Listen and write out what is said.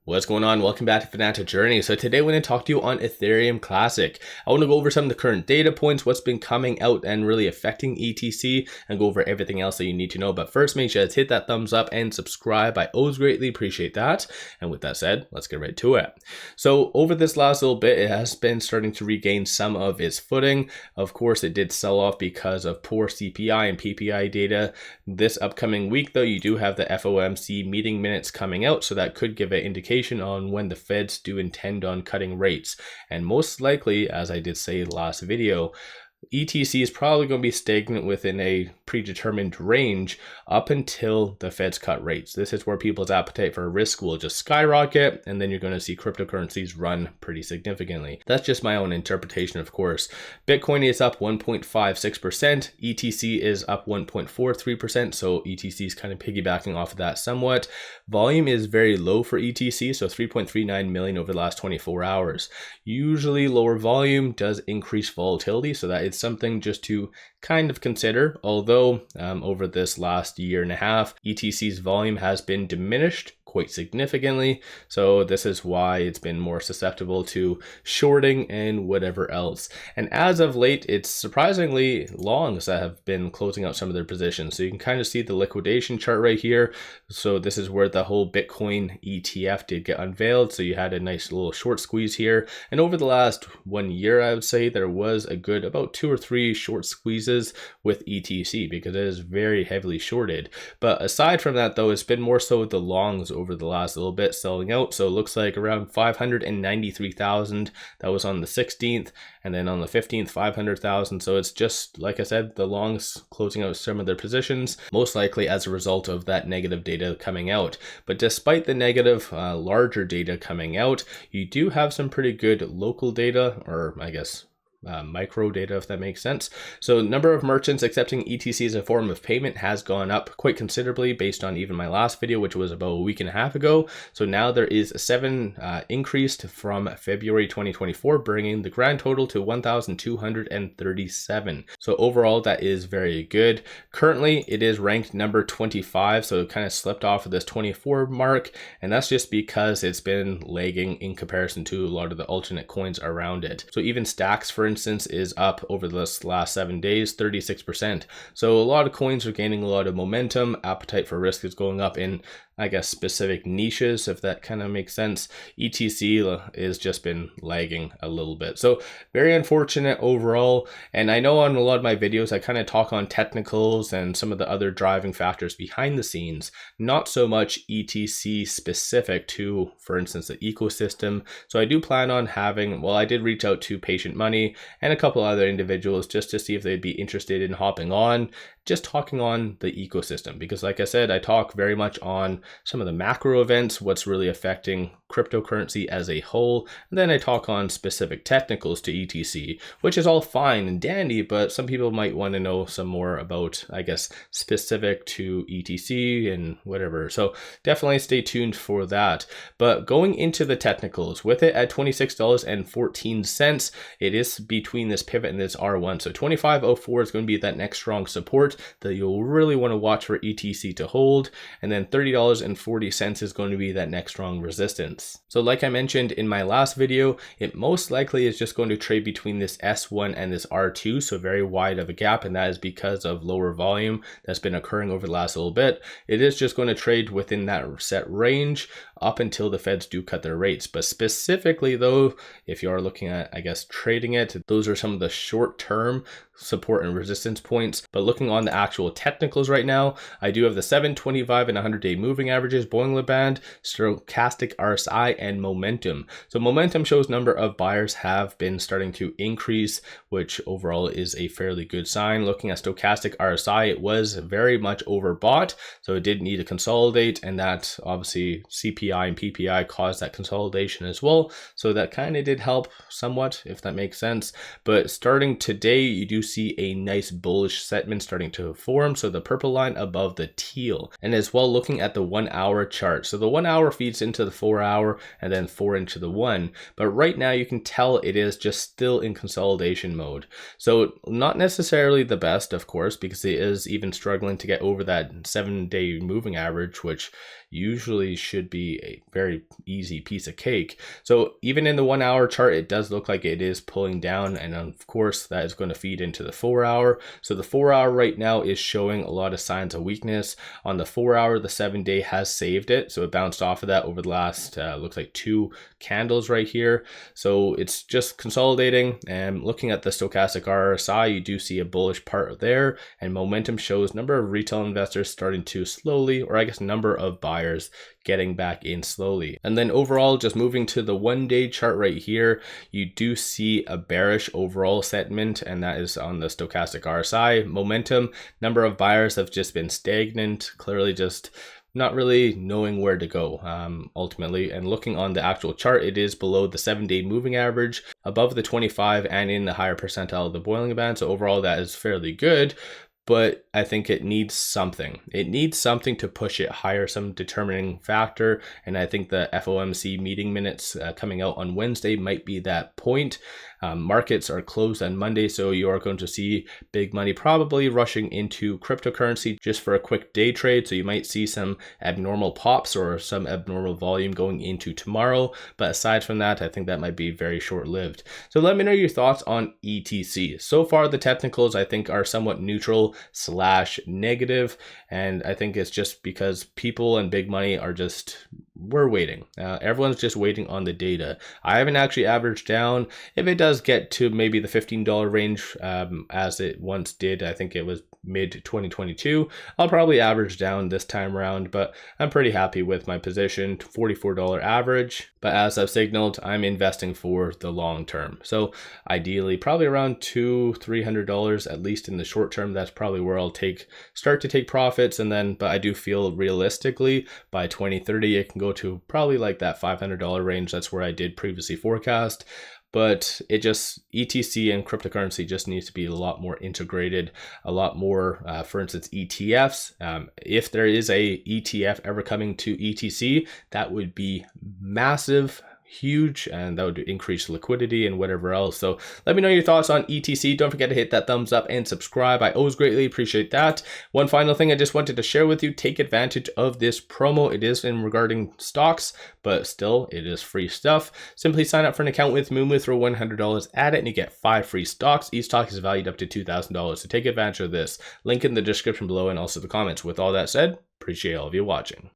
What's going on? Welcome back to Financial Journey. So today I'm going to talk to you on Ethereum Classic. I want to go over some of the current data points, what's been coming out and really affecting ETC, and go over everything else that you need to know. But first, make sure to hit that thumbs up and subscribe. I always greatly appreciate that. And with that said, let's get right to it. So over this last little bit, it has been starting to regain some of its footing. Of course, it did sell off because of poor CPI and PPI data. This upcoming week, though, you do have the FOMC meeting minutes coming out, so that could give an indication on when the Feds do intend on cutting rates. And most likely, as I did say last video, ETC is probably going to be stagnant within a predetermined range up until the Feds cut rates. This is where people's appetite for risk will just skyrocket, and then you're going to see cryptocurrencies run pretty significantly. That's just my own interpretation, of course. Bitcoin is up 1.56%, ETC is up 1.43%, so ETC is kind of piggybacking off of that somewhat. Volume is very low for ETC, so 3.39 million over the last 24 hours. Usually lower volume does increase volatility, so that is something just to kind of consider, although over this last year and a half, ETC's volume has been diminished quite significantly. So this is why it's been more susceptible to shorting and whatever else. And as of late, it's surprisingly longs that have been closing out some of their positions. So you can kind of see the liquidation chart right here. So this is where the whole Bitcoin ETF did get unveiled. So you had a nice little short squeeze here. And over the last 1 year, I would say there was a good about 2 or 3 short squeezes with ETC because it is very heavily shorted. But aside from that, though, it's been more so the longs over the last little bit selling out. So it looks like around 593,000. That was on the 16th, and then on the 15th, 500,000. So it's just, like I said, the longs closing out some of their positions, most likely as a result of that negative data coming out. But despite the negative, larger data coming out, you do have some pretty good local data, or I guess micro data, if that makes sense. So number of merchants accepting ETC as a form of payment has gone up quite considerably based on even my last video, which was about a week and a half ago. So now there is 7 increased from February 2024, bringing the grand total to 1,237. So overall, that is very good. Currently, it is ranked number 25, so it kind of slipped off of this 24 mark, and that's just because it's been lagging in comparison to a lot of the alternate coins around it. So even Stacks, for instance, is up over this last 7 days, 36%. So a lot of coins are gaining a lot of momentum. Appetite for risk is going up in, I guess, specific niches, if that kind of makes sense. ETC has just been lagging a little bit. So very unfortunate overall. And I know on a lot of my videos, I kind of talk on technicals and some of the other driving factors behind the scenes, not so much ETC specific to, for instance, the ecosystem. So I do plan on having, well, I did reach out to Patient Money and a couple other individuals just to see if they'd be interested in hopping on, just talking on the ecosystem, because like I said, I talk very much on some of the macro events, what's really affecting cryptocurrency as a whole, and then I talk on specific technicals to ETC, which is all fine and dandy, but some people might want to know some more about, I guess, specific to ETC and whatever. So definitely stay tuned for that. But going into the technicals, with it at $26.14, it is between this pivot and this R1. So 25.04 is going to be that next strong support that you'll really want to watch for ETC to hold, and then $30.40 is going to be that next strong resistance. So like I mentioned in my last video, it most likely is just going to trade between this S1 and this R2, so very wide of a gap, and that is because of lower volume that's been occurring over the last little bit. It is just going to trade within that set range up until the Feds do cut their rates. But specifically though, if you are looking at, I guess, trading it, those are some of the short-term support and resistance points. But looking on the actual technicals right now, I do have the 7, 25, and 100-day moving averages, Bollinger Band, stochastic RSI, and momentum. So momentum shows number of buyers have been starting to increase, which overall is a fairly good sign. Looking at stochastic RSI, it was very much overbought, so it did need to consolidate, and that obviously CPI and PPI caused that consolidation as well. So that kind of did help somewhat, if that makes sense. But starting today, you do see a nice bullish sentiment starting to form. So the purple line above the teal, and as well looking at the 1 hour chart. So the 1 hour feeds into the 4 hour and then 4 into the 1. But right now you can tell it is just still in consolidation mode. So not necessarily the best, of course, because it is even struggling to get over that 7-day moving average, which usually should be be a very easy piece of cake. So even in the 1 hour chart, it does look like it is pulling down, and of course that is going to feed into the 4 hour. So the 4 hour right now is showing a lot of signs of weakness. On the 4 hour, the 7-day has saved it, so it bounced off of that over the last looks like 2 candles right here. So it's just consolidating. And looking at the stochastic RSI, you do see a bullish part there, and momentum shows number of retail investors starting to slowly, or I guess number of buyers getting back in slowly. And then overall, just moving to the 1-day chart right here, you do see a bearish overall sentiment, and that is on the stochastic RSI. Momentum, number of buyers have just been stagnant, clearly just not really knowing where to go ultimately. And looking on the actual chart, it is below the 7-day moving average, above the 25, and in the higher percentile of the boiling band. So overall, that is fairly good. But I think it needs something. It needs something to push it higher, some determining factor. And I think the FOMC meeting minutes coming out on Wednesday might be that point. Markets are closed on Monday, so you are going to see big money probably rushing into cryptocurrency just for a quick day trade. So you might see some abnormal pops or some abnormal volume going into tomorrow. But aside from that, I think that might be very short-lived. So let me know your thoughts on ETC. So far, the technicals I think are somewhat neutral / negative, and I think it's just because people and big money are just, we're waiting. Everyone's just waiting on the data. I haven't actually averaged down. If it does get to maybe the $15 range, as it once did, I think it was mid 2022, I'll probably average down this time around, but I'm pretty happy with my position, $44 average. But as I've signaled, I'm investing for the long term. So ideally, probably around $200-300 at least in the short term. That's probably where I'll start to take profits. And then, but I do feel realistically by 2030, it can go to probably like that $500 range. That's where I did previously forecast. But it just, ETC and cryptocurrency just needs to be a lot more integrated, a lot more, for instance, ETFs. If there is a ETF ever coming to ETC, that would be massive, huge, and that would increase liquidity and whatever else. So let me know your thoughts on ETC. Don't forget to hit that thumbs up and subscribe. I always greatly appreciate that. One final thing I just wanted to share with you, take advantage of this promo. It is in regarding stocks, but still it is free stuff. Simply sign up for an account with Moo, throw $100 at it, and you get 5 free stocks. Each stock is valued up to $2,000. So take advantage of this. Link in the description below and also the comments. With all that said, appreciate all of you watching.